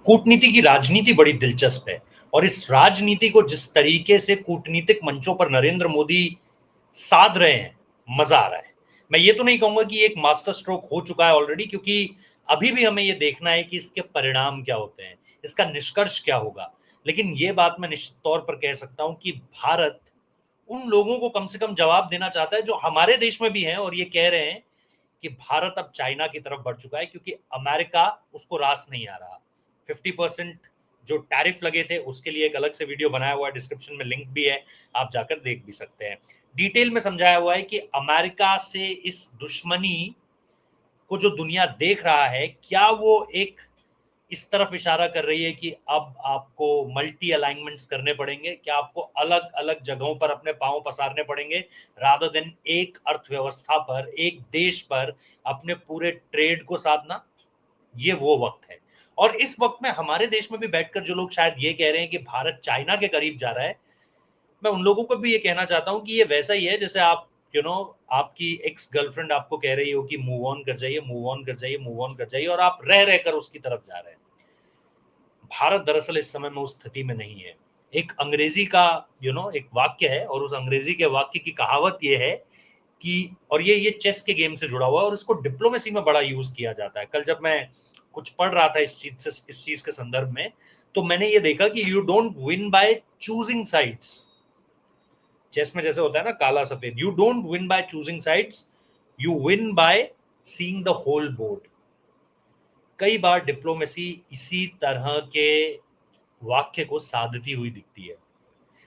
कूटनीति की राजनीति बड़ी दिलचस्प है और इस राजनीति को जिस तरीके से कूटनीतिक मंचों पर नरेंद्र मोदी साध रहे हैं, मजा आ रहा है। मैं ये तो नहीं कहूंगा कि एक मास्टर स्ट्रोक हो चुका है ऑलरेडी, क्योंकि अभी भी हमें ये देखना है कि इसके परिणाम क्या होते हैं, इसका निष्कर्ष क्या होगा। लेकिन ये बात मैं निश्चित तौर पर कह सकता हूं कि भारत उन लोगों को कम से कम जवाब देना चाहता है जो हमारे देश में भी हैं और ये कह रहे हैं कि भारत अब चाइना की तरफ बढ़ चुका है, क्योंकि अमेरिका उसको रास नहीं आ रहा। 50% जो टैरिफ लगे थे उसके लिए एक अलग से वीडियो बनाया हुआ है, डिस्क्रिप्शन में लिंक भी है, आप जाकर देख भी सकते हैं। डिटेल में समझाया हुआ है कि अमेरिका से इस दुश्मनी को जो दुनिया देख रहा है, क्या वो एक इस तरफ इशारा कर रही है कि अब आपको मल्टी अलाइनमेंट्स करने पड़ेंगे, क्या आपको अलग अलग जगहों पर अपने पांव पसारने पड़ेंगे, रादर देन एक अर्थव्यवस्था पर, एक देश पर अपने पूरे ट्रेड को साधना। ये वो वक्त है। और इस वक्त में हमारे देश में भी बैठकर जो लोग शायद ये कह रहे हैं कि भारत चाइना के करीब जा रहा है, मैं उन लोगों को भी ये कहना चाहता हूं कि ये वैसा ही है जैसे आप आपकी एक्स गर्लफ्रेंड आपको कह रही हो कि मूव ऑन कर जाइए, मूव ऑन कर जाइए, मूव ऑन कर जाइए, और आप रह रहकर उसकी तरफ जा रहे हैं। भारत दरअसल इस समय में उस स्थिति में नहीं है। एक अंग्रेजी का एक वाक्य है, और उस अंग्रेजी के वाक्य की कहावत ये है कि, और ये चेस के गेम से जुड़ा हुआ है और इसको डिप्लोमेसी में बड़ा यूज किया जाता है। कल जब मैं कुछ पढ़ रहा था इस चीज के संदर्भ में, तो मैंने ये देखा कि you don't win by choosing sides. Chess में जैसे होता है ना काला सफेद, you don't win by choosing sides, you win by seeing the whole board. कई बार डिप्लोमेसी इसी तरह के वाक्य को साधती हुई दिखती है।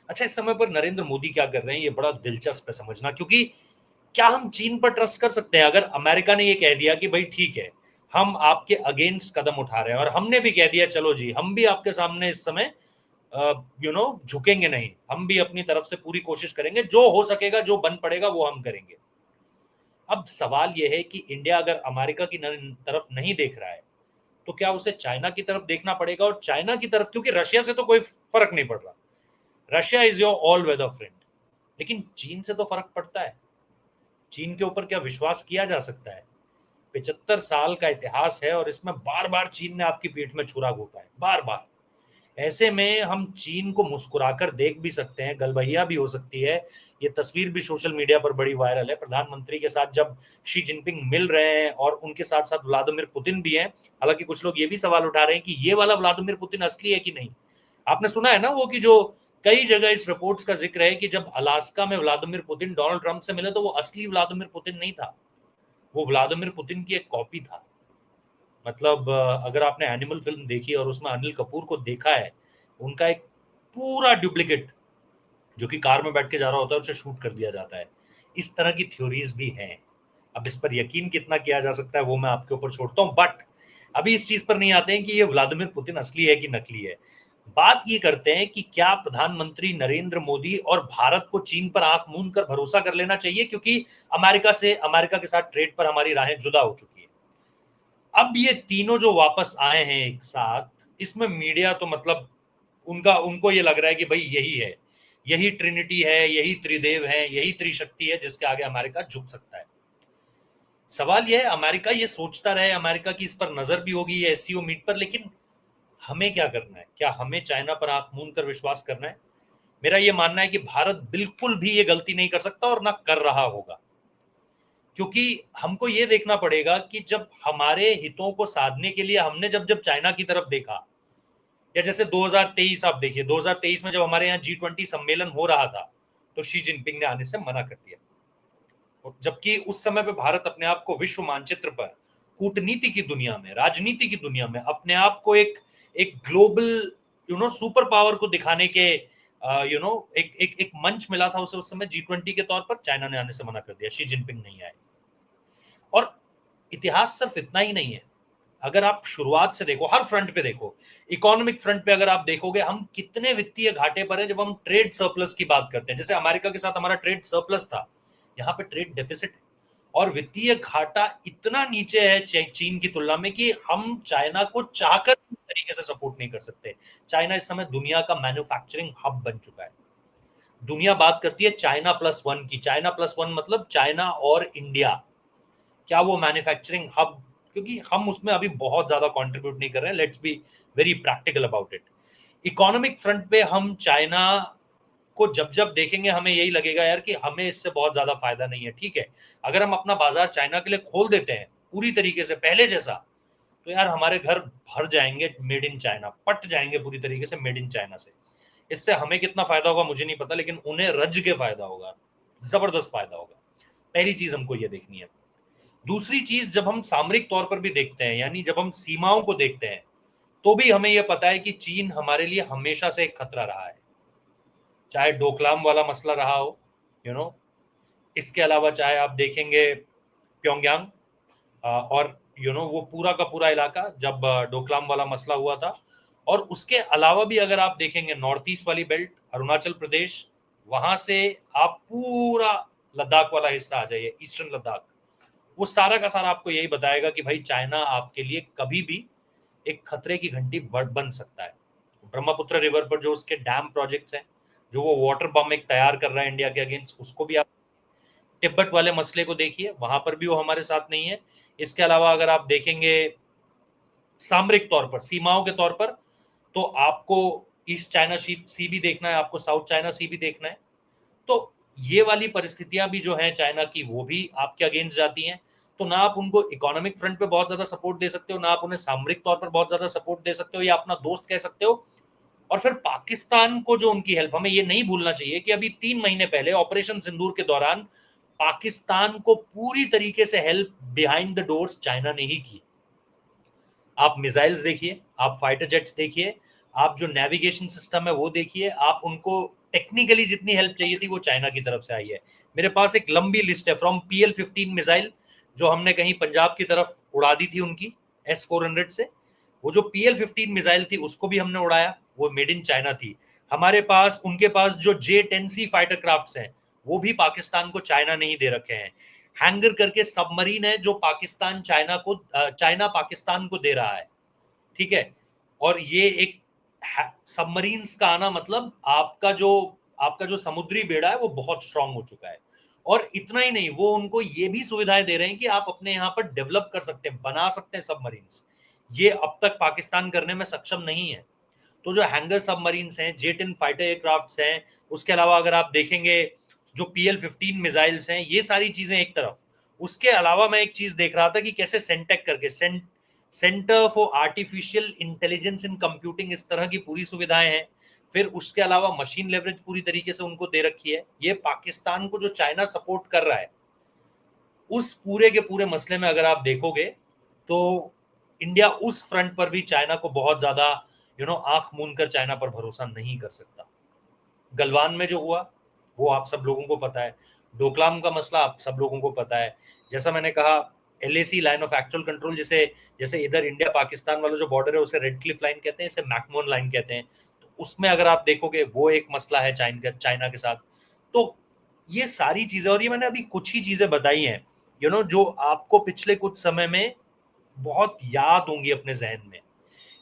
अच्छा, इस समय पर नरेंद्र मोदी क्या कर रहे हैं, ये बड़ा दिलचस्प है समझना, क्योंकि क्या हम चीन पर ट्रस्ट कर सकते हैं? अगर अमेरिका ने ये कह दिया कि भाई ठीक है, हम आपके अगेंस्ट कदम उठा रहे हैं, और हमने भी कह दिया चलो जी, हम भी आपके सामने इस समय झुकेंगे नहीं, हम भी अपनी तरफ से पूरी कोशिश करेंगे, जो हो सकेगा, जो बन पड़ेगा वो हम करेंगे। अब सवाल यह है कि इंडिया अगर अमेरिका की तरफ नहीं देख रहा है, तो क्या उसे चाइना की तरफ देखना पड़ेगा? और चाइना की तरफ, क्योंकि रशिया से तो कोई फर्क नहीं पड़ रहा, Russia is your all weather friend, लेकिन चीन से तो फर्क पड़ता है। चीन के ऊपर क्या विश्वास किया जा सकता है? 75 साल का इतिहास है और इसमें बार बार चीन ने आपकी पीठ में छुरा घोंपा है, बार बार। ऐसे में हम चीन को मुस्कुराकर देख भी सकते हैं, गलबहिया भी हो सकती है। ये तस्वीर भी सोशल मीडिया पर बड़ी वायरल है, प्रधानमंत्री के साथ जब शी जिनपिंग मिल रहे हैं और उनके साथ साथ व्लादिमीर पुतिन भी हैं। हालांकि कुछ लोग ये भी सवाल उठा रहे हैं कि ये वाला व्लादिमीर पुतिन असली है कि नहीं। आपने सुना है ना वो कि जो कई जगह इस रिपोर्ट्स का जिक्र है कि जब अलास्का में व्लादिमीर पुतिन डोनाल्ड ट्रंप से मिले तो वो असली व्लादिमीर पुतिन नहीं था, वो व्लादिमीर पुतिन की एक कॉपी था। मतलब अगर आपने एनिमल फिल्म देखी और उसमें अनिल कपूर को देखा है, उनका एक पूरा डुप्लीकेट जो कि कार में बैठ के जा रहा होता है उसे शूट कर दिया जाता है। इस तरह की थ्योरीज भी हैं। अब इस पर यकीन कितना किया जा सकता है वो मैं आपके ऊपर छोड़ता हूं, बट अभी इस चीज पर नहीं आते हैं कि ये व्लादिमीर पुतिन असली है कि नकली है। बात ये करते हैं कि क्या प्रधानमंत्री नरेंद्र मोदी और भारत को चीन पर आंख मूंद कर भरोसा कर लेना चाहिए, क्योंकि अमेरिका के साथ ट्रेड पर हमारी राहें जुदा हो चुकी है। अब ये तीनों जो वापस आए हैं एक साथ, इसमें मीडिया तो मतलब उनको ये लग रहा है कि भाई यही है, यही ट्रिनिटी है, यही त्रिदेव है, यही त्रिशक्ति है जिसके आगे अमेरिका झुक सकता है। सवाल यह है, अमेरिका ये सोचता रहे, अमेरिका की इस पर नजर भी होगी एससीओ मीट पर, लेकिन हमें क्या करना है? क्या हमें चाइना पर आंख मूंद कर विश्वास करना है? मेरा यह मानना है कि भारत बिल्कुल भी ये गलती नहीं कर सकता और ना कर रहा होगा, क्योंकि हमको ये देखना पड़ेगा कि जब हमारे हितों को साधने के लिए हमने जब जब चाइना की तरफ देखा, या जैसे 2023 आप देखिए, 2023 में जब हमारे यहाँ G20 सम्मेलन हो रहा था तो शी जिनपिंग ने आने से मना कर दिया, जबकि उस समय पे भारत अपने आप को विश्व मानचित्र पर, कूटनीति की दुनिया में, राजनीति की दुनिया में अपने आप को एक एक ग्लोबल सुपर पावर को दिखाने के एक मंच मिला था उसे उस समय G20 के तौर पर। चाइना ने आने से मना कर दिया, शी जिनपिंग नहीं आए। और इतिहास सिर्फ इतना ही नहीं है, अगर आप शुरुआत से देखो, हर फ्रंट पे देखो, इकोनॉमिक फ्रंट पे अगर आप देखोगे, हम कितने वित्तीय घाटे पर है जब हम ट्रेड सरप्लस की बात करते हैं। जैसे अमेरिका के साथ हमारा ट्रेड सरप्लस था, यहाँ पे ट्रेड डेफिसिट है, और वित्तीय घाटा इतना नीचे है चीन की तुलना में कि हम चाइना को चाहकर तरीके से सपोर्ट नहीं कर सकते। चाइना इस समय दुनिया का मैन्युफैक्चरिंग हब बन चुका है। दुनिया बात करती है चाइना+1 की। चाइना+1 मतलब चाइना और इंडिया। क्या वो मैन्युफैक्चरिंग हब क्योंकि हम उसमें अभी बहुत ज्यादा कंट्रीब्यूट नहीं कर रहे हैं। Let's be very practical about it. Economic front पे हम चाइना को जब जब देखेंगे हमें यही लगेगा यार कि हमें इससे बहुत ज्यादा फायदा नहीं है। ठीक है, अगर हम अपना बाजार चाइना के लिए खोल देते हैं पूरी तरीके से पहले जैसा, तो यार हमारे घर भर जाएंगे मेड इन चाइना, पट जाएंगे पूरी तरीके से मेड इन चाइना से। इससे हमें कितना फायदा होगा मुझे नहीं पता, लेकिन उन्हें रज के फायदा होगा, जबरदस्त फायदा होगा। पहली चीज हमको ये देखनी है। दूसरी चीज, जब हम सामरिक तौर पर भी देखते हैं, यानी जब हम सीमाओं को देखते हैं, तो भी हमें यह पता है कि चीन हमारे लिए हमेशा से एक खतरा रहा है। चाहे डोकलाम वाला मसला रहा हो, यू नो, इसके अलावा चाहे आप देखेंगे प्योंगयांग, और वो पूरा का पूरा इलाका जब डोकलाम वाला मसला हुआ था। और उसके अलावा भी अगर आप देखेंगे नॉर्थ ईस्ट वाली बेल्ट, अरुणाचल प्रदेश, वहां से आप पूरा लद्दाख वाला हिस्सा आ जाइए, ईस्टर्न लद्दाख, वो सारा का सारा आपको यही बताएगा कि भाई चाइना आपके लिए कभी भी एक खतरे की घंटी बन सकता है। ब्रह्मपुत्र रिवर पर जो उसके डैम प्रोजेक्ट्स हैं, जो वो वाटर बम एक तैयार कर रहा है इंडिया के अगेंस्ट, उसको भी आप, तिब्बत वाले मसले को देखिए, वहां पर भी वो हमारे साथ नहीं है। इसके अलावा अगर आप देखेंगे सामरिक तौर पर, सीमाओं के तौर पर, तो आपको ईस्ट चाइना सी भी देखना है, आपको साउथ चाइना सी भी देखना है। तो ये वाली परिस्थितियां भी जो है चाइना की, वो भी आपके अगेंस्ट जाती हैं। तो ना आप उनको इकोनॉमिक फ्रंट पे बहुत ज्यादा सपोर्ट दे सकते हो, ना आप उन्हें सामरिक तौर पर बहुत ज्यादा सपोर्ट दे सकते हो या अपना दोस्त कह सकते हो। और फिर पाकिस्तान को जो उनकी हेल्प, हमें ये नहीं भूलना चाहिए कि अभी 3 महीने पहले ऑपरेशन सिंदूर के दौरान पाकिस्तान को पूरी तरीके से help behind the doors China ने ही की। आप मिसाइल्स देखिए, आप फाइटर जेट्स देखिए, आप जो नेविगेशन सिस्टम है वो देखिए, आप उनको टेक्निकली जितनी हेल्प चाहिए थी वो चाइना की तरफ से आई है। मेरे पास एक लंबी लिस्ट है, फ्रॉम PL-15 मिसाइल जो हमने कहीं पंजाब की तरफ उड़ा दी थी उनकी S-400 से, वो जो PL-15 मिसाइल थी उसको भी हमने उड़ाया, वो मेड इन चाइना थी। हमारे पास, उनके पास जो J-10C फाइटर क्राफ्ट हैं, वो भी पाकिस्तान को चाइना नहीं दे रखे हैं। हैंगर करके सबमरीन है जो पाकिस्तान चाइना पाकिस्तान को दे रहा है। ठीक है, और ये एक सबमरीन्स का आना मतलब आपका जो समुद्री बेड़ा है वो बहुत स्ट्रांग हो चुका है। और इतना ही नहीं, वो उनको ये भी सुविधाएं दे रहे हैं कि आप अपने यहाँ पर डेवलप कर सकते हैं, बना सकते हैं सबमरीन्स। ये अब तक पाकिस्तान करने में सक्षम नहीं है। तो जो हैंगर सबमरीन्स हैं, J-10 फाइटर एयरक्राफ्ट्स हैं, उसके अलावा अगर आप देखेंगे जो PL-15 मिसाइल्स हैं, ये सारी चीजें एक तरफ। उसके अलावा मैं एक चीज देख रहा था कि कैसे सेंटेक करके, centre for artificial intelligence in computing, इस तरह की पूरी सुविधाएं हैं। फिर उसके अलावा मशीन लेवरेज पूरी तरीके से उनको दे रखी है। ये पाकिस्तान को जो चाइना सपोर्ट कर रहा है, उस पूरे के पूरे मसले में अगर आप देखोगे तो इंडिया उस फ्रंट पर भी चाइना को बहुत ज्यादा आंख मूंद कर चाइना पर भरोसा नहीं कर सकता। गलवान में जो हुआ वो आप सब लोगों को पता है, डोकलाम का मसला आप सब लोगों को पता है। जैसा मैंने कहा, LAC, line of actual control, जिसे जैसे इधर इंडिया पाकिस्तान वाला जो बॉर्डर है उसे रेड क्लिफ लाइन कहते हैं, इसे मैकमोहन लाइन कहते हैं। तो उसमें अगर आप देखोगे वो एक मसला है चाइना के साथ। तो ये सारी चीजें, और ये मैंने अभी कुछ ही चीजें बताई हैं जो आपको पिछले कुछ समय में बहुत याद होंगी अपने जहन में।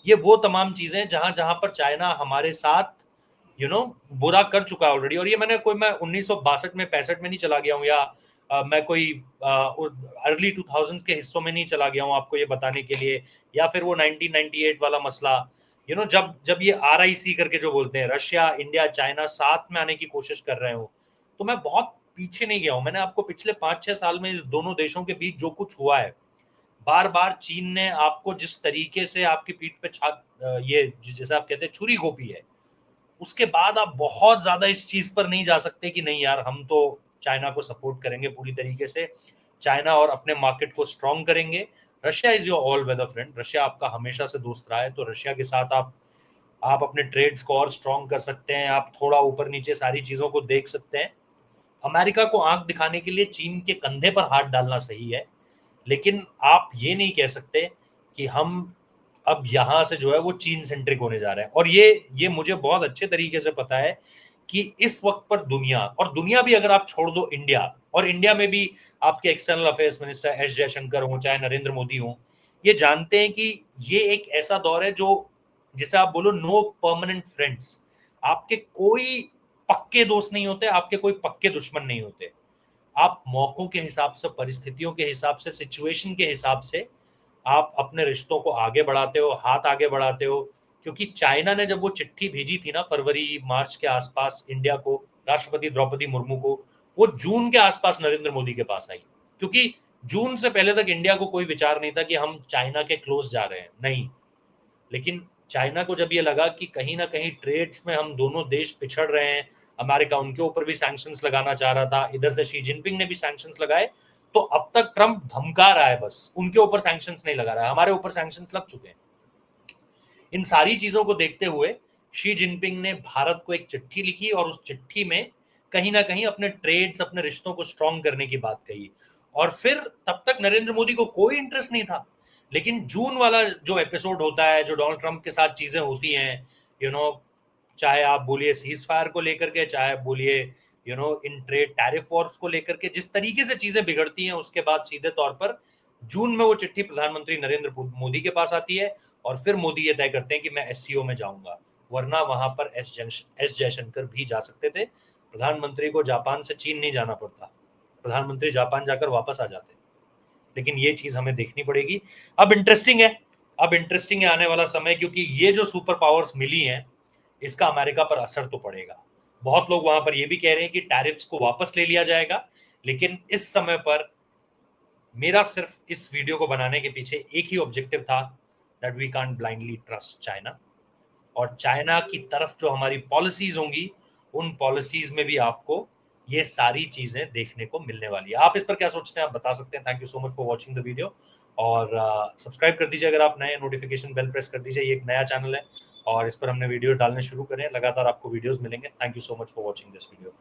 ये वो तमाम चीजें जहां जहां पर चाइना हमारे साथ बुरा कर चुका है ऑलरेडी। और ये मैं 1962 में 65 में नहीं चला गया हूँ, या मैं कोई अर्ली 2000 के हिस्सों में नहीं चला गया हूँ आपको ये बताने के लिए, या फिर वो 1998 वाला मसला, जब जब ये RIC करके जो बोलते हैं, रशिया इंडिया चाइना साथ में आने की कोशिश कर रहे हो, तो मैं बहुत पीछे नहीं गया हूँ। मैंने आपको पिछले 5-6 साल में इस दोनों देशों के बीच जो कुछ हुआ है, बार बार चीन ने आपको जिस तरीके से आपकी पीठ पे ये जैसे आप कहते हैं छुरी घोपी है, उसके बाद आप बहुत ज्यादा इस चीज पर नहीं जा सकते कि नहीं यार हम तो चाइना को सपोर्ट करेंगे पूरी तरीके से, चाइना और अपने मार्केट को स्ट्रांग करेंगे। Russia is your all weather friend, Russia आपका हमेशा से दोस्त रहा है, तो रशिया के साथ आप अपने ट्रेड्स को और स्ट्रांग कर सकते हैं, आप थोड़ा ऊपर नीचे सारी चीजों को देख सकते हैं। अमेरिका को आंख दिखाने के लिए चीन के कंधे पर हाथ डालना सही है, लेकिन आप ये नहीं कह सकते कि हम अब यहां से जो है वो चीन सेंट्रिक होने जा रहे हैं। और ये मुझे बहुत अच्छे तरीके से पता है कि इस वक्त पर दुनिया भी, अगर आप छोड़ दो इंडिया, और इंडिया में भी आपके external affairs minister S. Jaishankar हो, चाहे नरेंद्र मोदी हो, ये जानते हैं कि ये एक ऐसा दौर है जो, जिसे आप बोलो नो परमानेंट फ्रेंड्स। आपके कोई पक्के दोस्त नहीं होते, आपके कोई पक्के दुश्मन नहीं होते। आप मौकों के हिसाब से, परिस्थितियों के हिसाब से, सिचुएशन के हिसाब से आप अपने रिश्तों को आगे बढ़ाते हो, हाथ आगे बढ़ाते हो। क्योंकि चाइना ने जब वो चिट्ठी भेजी थी ना फरवरी मार्च के आसपास इंडिया को, राष्ट्रपति द्रौपदी मुर्मू को, वो जून के आसपास नरेंद्र मोदी के पास आई। क्योंकि जून से पहले तक इंडिया को कोई विचार नहीं था कि हम चाइना के क्लोज जा रहे हैं, नहीं। लेकिन चाइना को जब ये लगा कि कहीं ना कहीं ट्रेड्स में हम दोनों देश पिछड़ रहे हैं, अमेरिका उनके ऊपर भी सैंक्शंस लगाना चाह रहा था, इधर से शी जिनपिंग ने भी सैंक्शंस लगाए, तो अब तक ट्रंप धमका रहा है, बस उनके ऊपर सैंक्शंस नहीं लगा रहा है, हमारे ऊपर सैंक्शंस लग चुके हैं। इन सारी चीजों को देखते हुए शी जिनपिंग ने भारत को एक चिट्ठी लिखी और उस चिट्ठी में कहीं ना कहीं अपने ट्रेड्स, अपने रिश्तों को स्ट्रांग करने की बात कही। और फिर तब तक नरेंद्र मोदी को कोई इंटरेस्ट नहीं था। लेकिन जून वाला जो एपिसोड होता है, जो डोनाल्ड ट्रंप के साथ चीजें होती हैं, यू नो, चाहे आप बोलिए सीज फायर को लेकर के, चाहे बोलिए इन ट्रेड टैरिफ वॉर्स को लेकर के, जिस तरीके से चीजें बिगड़ती हैं, उसके बाद सीधे तौर पर जून में वो चिट्ठी प्रधानमंत्री नरेंद्र मोदी के पास आती है। और फिर मोदी ये तय करते हैं कि मैं एससीओ में जाऊंगा, वरना वहां पर एस जयशंकर भी जा सकते थे। प्रधानमंत्री को जापान से चीन नहीं जाना पड़ता, प्रधानमंत्री जापान जाकर वापस आ जाते। लेकिन ये चीज हमें देखनी पड़ेगी। अब इंटरेस्टिंग है, अब इंटरेस्टिंग है आने वाला समय, क्योंकि ये जो सुपर पावर्स मिली हैं, इसका अमेरिका पर असर तो पड़ेगा। बहुत लोग वहां पर ये भी कह रहे हैं कि टैरिफ्स को वापस ले लिया जाएगा। लेकिन इस समय पर मेरा सिर्फ इस वीडियो को बनाने के पीछे एक ही ऑब्जेक्टिव था, that we can't blindly trust China. और चाइना की तरफ जो हमारी पॉलिसीज होंगी, उन पॉलिसीज में भी आपको ये सारी चीजें देखने को मिलने वाली है। आप इस पर क्या सोचते हैं, आप बता सकते हैं। Thank you so much for watching the video. और सब्सक्राइब कर दीजिए अगर आप नए, नोटिफिकेशन बेल प्रेस कर दीजिए। ये एक नया चैनल है और इस पर हमने वीडियो डालने शुरू करें, लगातार आपको वीडियोस मिलेंगे। Thank you so much for watching this video.